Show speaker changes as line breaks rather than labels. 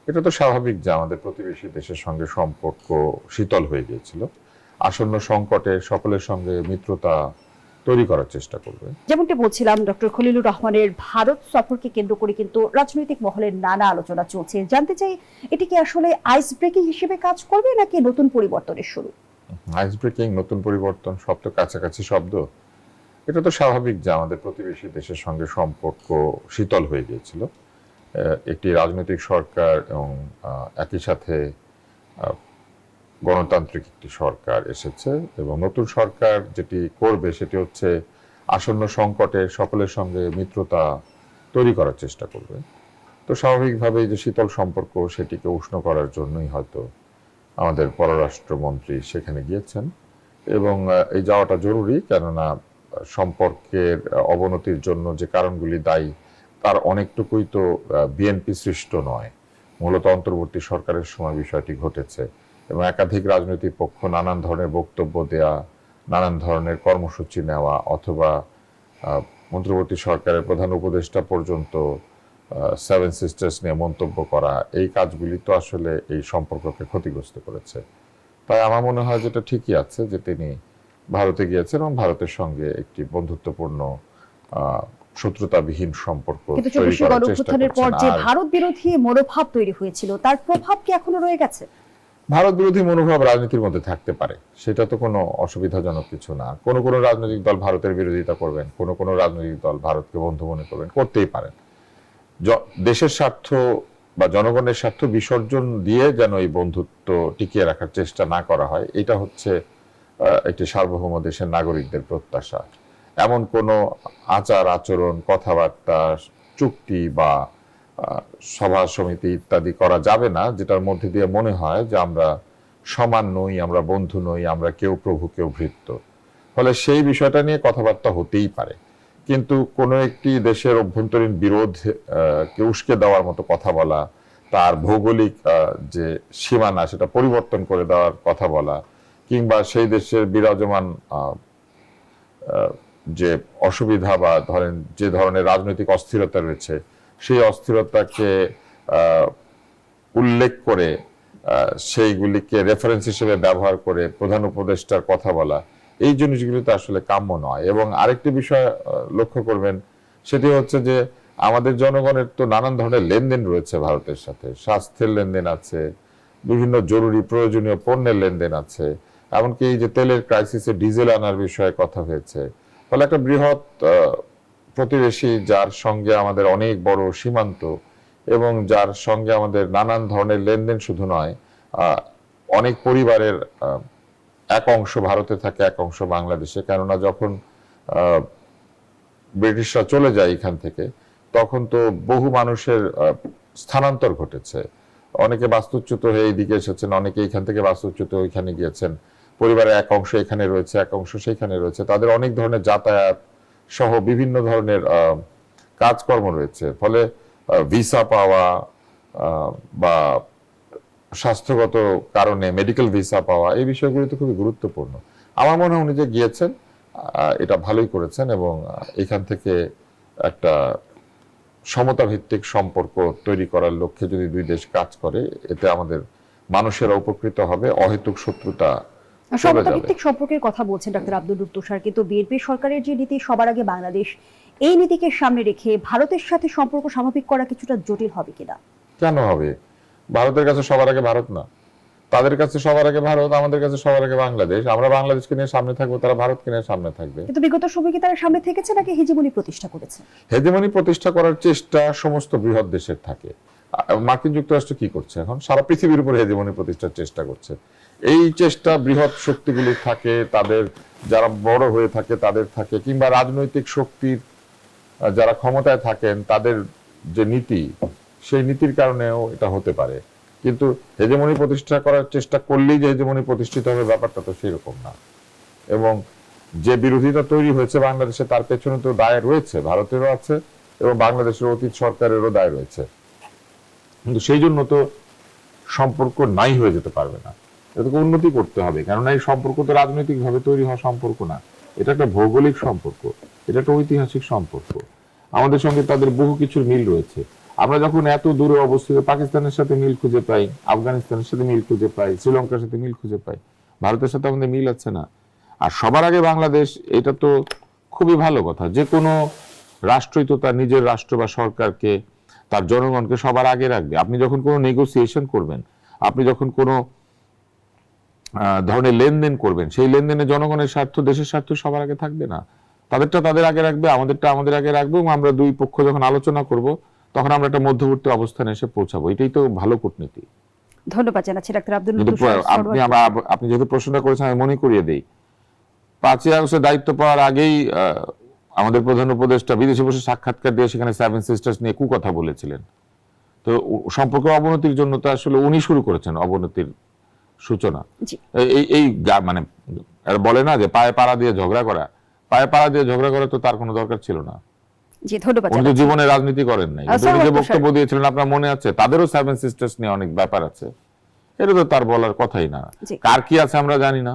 এটা তো স্বাভাবিক যে আমাদের প্রতিবেশী দেশের সঙ্গে সম্পর্ক শীতল হয়ে গিয়েছিল। আসন্ন সংকটে সকলের সঙ্গে মিত্রতা তৈরি করার চেষ্টা করবে।
যেমনটি বলছিলাম, ডক্টর খলিলুর রহমানের ভারত সফরকে কেন্দ্র করে কিন্তু রাজনৈতিক মহলের নানা আলোচনা চলছে। জানতে চাই, এটি কি আসলে আইস ব্রেকিং হিসেবে কাজ করবে নাকি নতুন পরিবর্তনের শুরু?
আইস ব্রেকিং, নতুন পরিবর্তন, সব তো কাছাকাছি শব্দ। এটা তো স্বাভাবিক যে আমাদের প্রতিবেশী দেশের সঙ্গে সম্পর্ক শীতল হয়ে গিয়েছিল। একটি রাজনৈতিক সরকার এবং একই সাথে গণতান্ত্রিক একটি সরকার এসেছে এবং নতুন সরকার যেটি করবে সেটি হচ্ছে আসন্ন সংকটে সকলের সঙ্গে মিত্রতা তৈরি করার চেষ্টা করবে। তো স্বাভাবিকভাবেই যে শীতল সম্পর্ক সেটিকে উষ্ণ করার জন্যই হয়তো আমাদের পররাষ্ট্রমন্ত্রী সেখানে গিয়েছেন এবং এই যাওয়াটা জরুরি, কেননা সম্পর্কের অবনতির জন্য যে কারণগুলি দায়ী তার অনেকটুকুই তো বিএনপি সৃষ্ট নয়, মূলত অন্তর্বর্তী সরকারের সময় বিষয়টি ঘটেছে এবং একাধিক রাজনৈতিক পক্ষ নানান ধরনের বক্তব্য দেয়া, নানান ধরনের কর্মসূচি নেওয়া অথবা অন্তর্বর্তী সরকারের প্রধান উপদেষ্টা পর্যন্ত সেভেন সিস্টার্স নিয়ে মন্তব্য করা, এই কাজগুলি তো আসলে এই সম্পর্ককে ক্ষতিগ্রস্ত করেছে। তাই আমার মনে হয় যেটা ঠিকই আছে যে তিনি ভারতে গিয়েছেন এবং ভারতের সঙ্গে একটি বন্ধুত্বপূর্ণ শত্রুতাবিহীন সম্পর্ক তৈরি করার চেষ্টা
করছেন। পর যে
করছেন।
ভারত বিরোধী মনোভাব তৈরি হয়েছিল তার প্রভাব কি এখনো রয়ে গেছে?
ভারত বিরোধী মনোভাব রাজনীতির মধ্যে থাকতে পারে, সেটা তো কোনো অসুবিধাজনক কিছু না। কোনো কোনো রাজনৈতিক দল ভারতের বিরোধিতা করবেন, কোনো কোনো রাজনৈতিক দল ভারতকে বন্ধু মনে করবেন, করতেই পারেন। দেশের স্বার্থ বা জনগণের স্বার্থ বিসর্জন দিয়ে যেন এই বন্ধুত্ব টিকিয়ে রাখার চেষ্টা না করা হয়, এটা হচ্ছে একটি সার্বভৌম দেশের নাগরিকদের প্রত্যাশা। এমন কোনো আচার আচরণ, কথাবার্তা, চুক্তি বা সভা সমিতি ইত্যাদি করা যাবে না যেটার মধ্যে দিয়ে মনে হয় যে আমরা সমান নই, আমরা বন্ধু নই, আমরা কেউ প্রভু কেউ ভৃত্য। ফলে সেই বিষয়টা নিয়ে কথাবার্তা হতেই পারে, কিন্তু কোনো একটি দেশের অভ্যন্তরীণ বিরোধ কে উস্কে দেওয়ার মতো কথা বলা, তার ভৌগোলিক যে সীমানা সেটা পরিবর্তন করে দেওয়ার কথা বলা, কিংবা সেই দেশের বিরাজমান যে অসুবিধা বা ধরেন যে ধরনের রাজনৈতিক অস্থিরতা রয়েছে সেই অস্থিরতাকে উল্লেখ করে সেইগুলিকে রেফারেন্স হিসেবে ব্যবহার করে প্রধান উপদেষ্টার কথা বলা, এই জিনিসগুলি তো আসলে কাম্য নয়। এবং আরেকটি বিষয় লক্ষ্য করবেন, সেটি হচ্ছে যে আমাদের জনগণের তো নানান ধরনের লেনদেন রয়েছে ভারতের সাথে। স্বাস্থ্যের লেনদেন আছে, বিভিন্ন জরুরি প্রয়োজনীয় পণ্যের লেনদেন আছে, এমনকি এই যে তেলের ক্রাইসিসে ডিজেল আনার বিষয়ে কথা হয়েছে। ফলে একটা বৃহৎ প্রতিবেশী যার সঙ্গে আমাদের অনেক বড় সীমান্ত এবং যার সঙ্গে আমাদের নানান ধরনের লেনদেন শুধু নয়, অনেক পরিবারের এক অংশ ভারতে থাকে, এক অংশ বাংলাদেশে। কেননা যখন ব্রিটিশরা চলে যায় এখান থেকে তখন তো বহু মানুষের স্থানান্তর ঘটেছে। অনেকে বাস্তুচ্যুত হয়ে এইদিকে এসেছেন, অনেকে এখান থেকে বাস্তুচ্যুত ওইখানে গিয়েছেন। পরিবারের এক অংশ এখানে রয়েছে, এক অংশ সেখানে রয়েছে। তাদের অনেক ধরনের যাতায়াত সহ বিভিন্ন ধরনের কাজকর্ম রয়েছে। ফলে ভিসা পাওয়া বা স্বাস্থ্যগত কারণে মেডিকেল ভিসা পাওয়া, এই বিষয়গুলি তো খুবই গুরুত্বপূর্ণ। আমার মনে হয় উনি যে গিয়েছেন এটা ভালোই করেছেন এবং এখান থেকে একটা সমতা ভিত্তিক সম্পর্ক তৈরি করার লক্ষ্যে যদি দুই দেশ কাজ করে, এতে আমাদের মানুষেরা উপকৃত হবে, অহেতুক শত্রুতা চলে যাবে।
সমতাভিত্তিক সম্পর্কের কথা বলছেন ডক্টর আব্দুল রুফ তুষার, কিন্তু বিএনপি সরকারের যে নীতি সবার আগে বাংলাদেশ, এই নীতিকে সামনে রেখে ভারতের সাথে সম্পর্ক স্বাভাবিক করা কিছুটা জটিল হবে কিনা?
কেন হবে? ভারতের কাছে সবার আগে ভারত না? তাদের কাছে সবার আগে ভারত, আমাদের কাছে সবার আগে বাংলাদেশ। আমরা বাংলাদেশকে নিয়ে সামনে থাকবো, তারা ভারতকে নিয়ে সামনে থাকবে।
কিন্তু বিগত সময় কি তারা সামনে থেকেছে নাকি হেজিমনি প্রতিষ্ঠা করেছে?
হেজেমনি প্রতিষ্ঠা করার চেষ্টা সমস্ত বৃহৎ দেশের থাকে। মার্কিন যুক্তরাষ্ট্র কি করছে এখন? সারা পৃথিবীর উপর হেজেমনি প্রতিষ্ঠার চেষ্টা করছে। এই চেষ্টা বৃহৎ শক্তিগুলি থাকে, তাদের যারা বড় হয়ে থাকে তাদের থাকে, কিংবা রাজনৈতিক শক্তির যারা ক্ষমতায় থাকেন তাদের যে নীতি, সেই নীতির কারণেও এটা হতে পারে। কিন্তু হেজেমনি প্রতিষ্ঠা করার চেষ্টা করলেই যে হেজেমনি প্রতিষ্ঠিত হবে ব্যাপারটা তো সেরকম না। এবং যে বিরোধিতা তৈরি হয়েছে বাংলাদেশে তার পেছনে তো দায় রয়েছে, ভারতেরও আছে এবং বাংলাদেশের অতীত সরকারেরও দায় রয়েছে। কিন্তু সেই জন্য তো সম্পর্ক নাই হয়ে যেতে পারবে না, এটাকে উন্নতি করতে হবে। কেননা এই সম্পর্ক তো রাজনৈতিক ভাবে তৈরি হওয়া সম্পর্ক না, এটা একটা ভৌগোলিক সম্পর্ক, এটা একটা ঐতিহাসিক সম্পর্ক। আমাদের সঙ্গে তাদের বহু কিছুর মিল রয়েছে।
আমরা যখন এত দূরে অবস্থিত, পাকিস্তানের সাথে মিল খুঁজে পাই, আফগানিস্তানের সাথে মিল খুঁজে পাই, শ্রীলঙ্কার সাথে মিল খুঁজে পাই, ভারতের সাথে আমাদের মিল আছে না? আর সবার আগে বাংলাদেশ, এটা তো খুবই ভালো কথা। যে কোনো রাষ্ট্রই তো তার নিজের রাষ্ট্র বা সরকারকে, তার জনগণকে সবার আগে রাখবে। আপনি যখন কোনো নেগোসিয়েশন করবেন, আপনি যখন কোনো ধরনের লেনদেন করবেন, সেই লেনদেনে জনগণের স্বার্থ, দেশের স্বার্থ সবার আগে থাকবে না? তাদেরটা তাদের আগে রাখবে, আমাদেরটা আমাদের আগে রাখবো, এবং আমরা দুই পক্ষ যখন আলোচনা করব তখন আমরা একটা মধ্যবর্তী অবস্থানে এসে পৌঁছাবো। এটাই তো ভালো কূটনীতি।
ধন্যবাদ জানাচ্ছি ডাক্তার আব্দুল
কিন্তু
তুষার সরোয়ার।
আপনি যেহেতু প্রশ্নটা করেছেন, আমি মনে করিয়ে দেই, 5ই আগস্টের দায়িত্ব পাওয়ার আগেই আমাদের প্রধান উপদেষ্টা বিদেশে বসে সাক্ষাৎকার দিয়ে সেখানে সেভেন সিস্টার্স নিয়ে কথা বলেছিলেন। তো সম্পর্কের অবনতির জন্য তো আসলে উনি শুরু করেছেন অবনতির সূচনা।
জি।
এই মানে এরা বলে না যে পায়ে পাড়া দিয়ে ঝগড়া করা, পায়ে পাড়া দিয়ে ঝগড়া করা তো তার কোনো দরকার ছিল না।
জি, ধন্যবাদ
উনি তো
জানাচ্ছি।
জীবনে রাজনীতি করেন নাই, কিন্তু উনি যে বক্তব্য দিয়েছিলেন আপনার মনে আছে, তাদেরও সেভেন সিস্টার্স নিয়ে অনেক ব্যাপার আছে, এটা তো তার বলার কথাই না।
জি।
কার কি আছে আমরা জানি না।